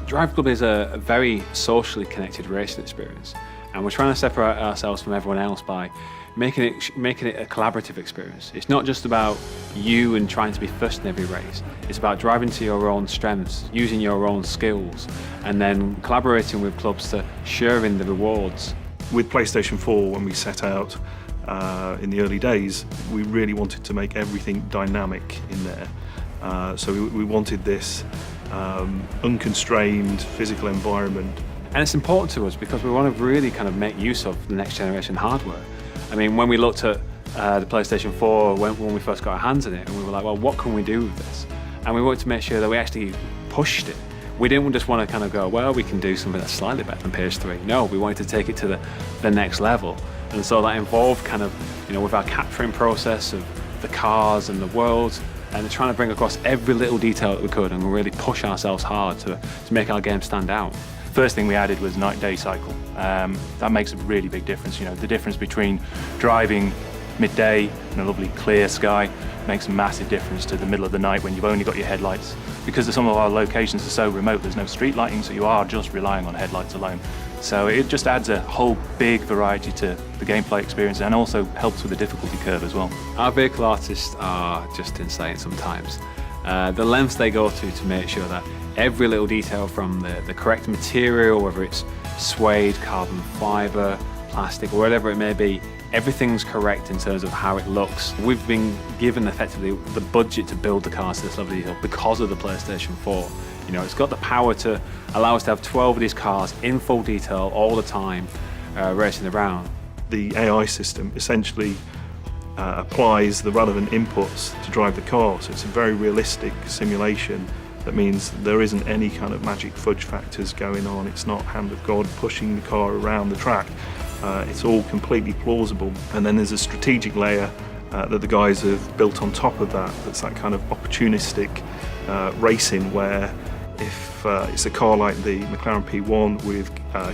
DriveClub is a very socially connected racing experience, and we're trying to separate ourselves from everyone else by making it a collaborative experience. It's not just about you and trying to be first in every race. It's about driving to your own strengths, using your own skills, and then collaborating with clubs to share in the rewards. With PlayStation 4, when we set out in the early days, we really wanted to make everything dynamic in there. So we wanted this unconstrained physical environment. And it's important to us because we want to really kind of make use of the next generation hardware. I mean, when we looked at the PlayStation 4 when we first got our hands on it, and we were like, well, what can we do with this? And we wanted to make sure that we actually pushed it. We didn't just want to kind of go, well, we can do something that's slightly better than PS3. No, we wanted to take it to the next level. And so that involved kind of, with our capturing process of the cars and the world, and trying to bring across every little detail that we could and really push ourselves hard to make our game stand out. First thing we added was night-day cycle. That makes a really big difference. The difference between driving midday in a lovely clear sky makes a massive difference to the middle of the night when you've only got your headlights. Because some of our locations are so remote, there's no street lighting, so you are just relying on headlights alone. So it just adds a whole big variety to the gameplay experience, and also helps with the difficulty curve as well. Our vehicle artists are just insane sometimes. The lengths they go to make sure that every little detail, from the correct material, whether it's suede, carbon fibre, plastic, or whatever it may be, everything's correct in terms of how it looks. We've been given effectively the budget to build the cars to this level of detail because of the PlayStation 4. It's got the power to allow us to have 12 of these cars in full detail all the time, racing around. The AI system essentially applies the relevant inputs to drive the car, so it's a very realistic simulation. That means there isn't any kind of magic fudge factors going on. It's not hand of God pushing the car around the track. It's all completely plausible. And then there's a strategic layer that the guys have built on top of that. That's that kind of opportunistic racing, where if it's a car like the McLaren P1 with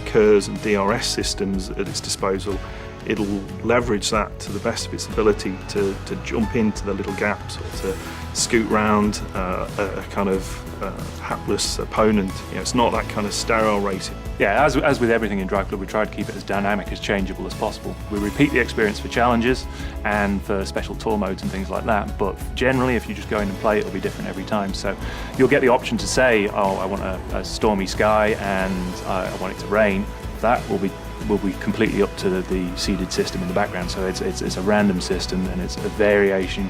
KERS and DRS systems at its disposal, it'll leverage that to the best of its ability to jump into the little gaps, or to scoot round a kind of hapless opponent. It's not that kind of sterile racing. Yeah, as with everything in DriveClub, we try to keep it as dynamic, as changeable as possible. We repeat the experience for challenges and for special tour modes and things like that, but generally if you just go in and play, it'll be different every time. So you'll get the option to say, oh, I want a stormy sky and I want it to rain. That will be completely up to the seeded system in the background. So it's a random system, and it's a variation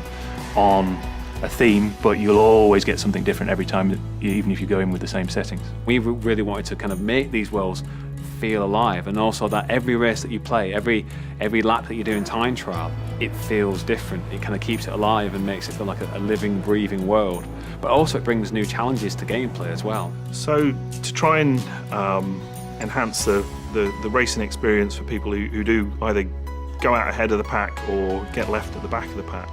on a theme, but you'll always get something different every time, even if you go in with the same settings. We really wanted to kind of make these worlds feel alive, and also that every race that you play, every lap that you do in time trial, it feels different. It kind of keeps it alive and makes it feel like a living, breathing world. But also it brings new challenges to gameplay as well. So to try and enhance the racing experience for people who do either go out ahead of the pack or get left at the back of the pack,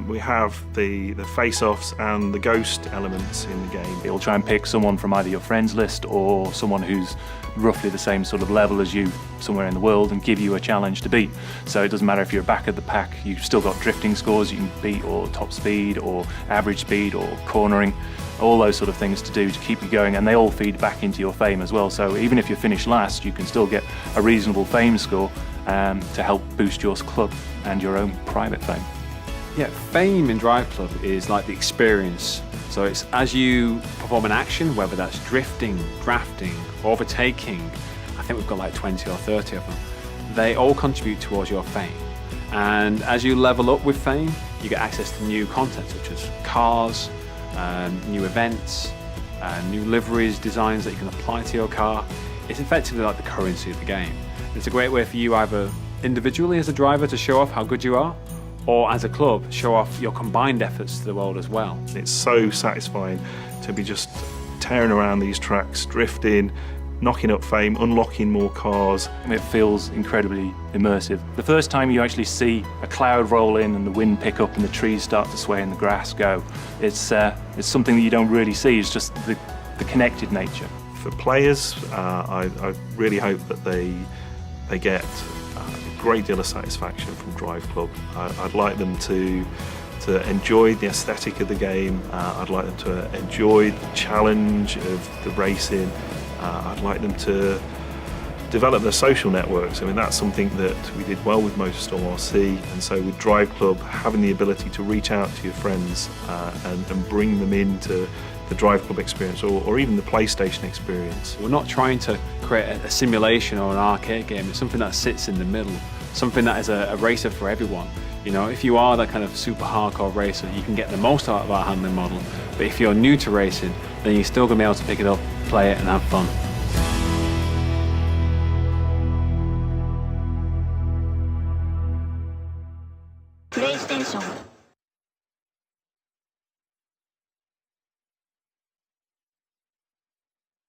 we have the face-offs and the ghost elements in the game. It'll try and pick someone from either your friends list or someone who's roughly the same sort of level as you somewhere in the world, and give you a challenge to beat. So it doesn't matter if you're back at the pack, you've still got drifting scores you can beat, or top speed, or average speed, or cornering. All those sort of things to do to keep you going, and they all feed back into your fame as well. So even if you finish last, you can still get a reasonable fame score to help boost your club and your own private fame. Yeah, fame in DriveClub is like the experience. So it's as you perform an action, whether that's drifting, drafting, overtaking, I think we've got like 20 or 30 of them, they all contribute towards your fame. And as you level up with fame, you get access to new content such as cars, new events, new liveries, designs that you can apply to your car. It's effectively like the currency of the game. It's a great way for you, either individually as a driver, to show off how good you are, or as a club, show off your combined efforts to the world as well. It's so satisfying to be just tearing around these tracks, drifting, knocking up fame, unlocking more cars. It feels incredibly immersive. The first time you actually see a cloud roll in and the wind pick up and the trees start to sway and the grass go, it's something that you don't really see. It's just the connected nature. For players, I really hope that they get a great deal of satisfaction from DriveClub. I'd like them to enjoy the aesthetic of the game. I'd like them to enjoy the challenge of the racing. I'd like them to develop their social networks. I mean, that's something that we did well with Motorstorm RC, and so with DriveClub, having the ability to reach out to your friends and bring them into the DriveClub experience or even the PlayStation experience. We're not trying to create a simulation or an arcade game. It's something that sits in the middle, something that is a racer for everyone. You know, if you are that kind of super hardcore racer, you can get the most out of our handling model. But if you're new to racing, then you're still going to be able to pick it up, play it and have fun. PlayStation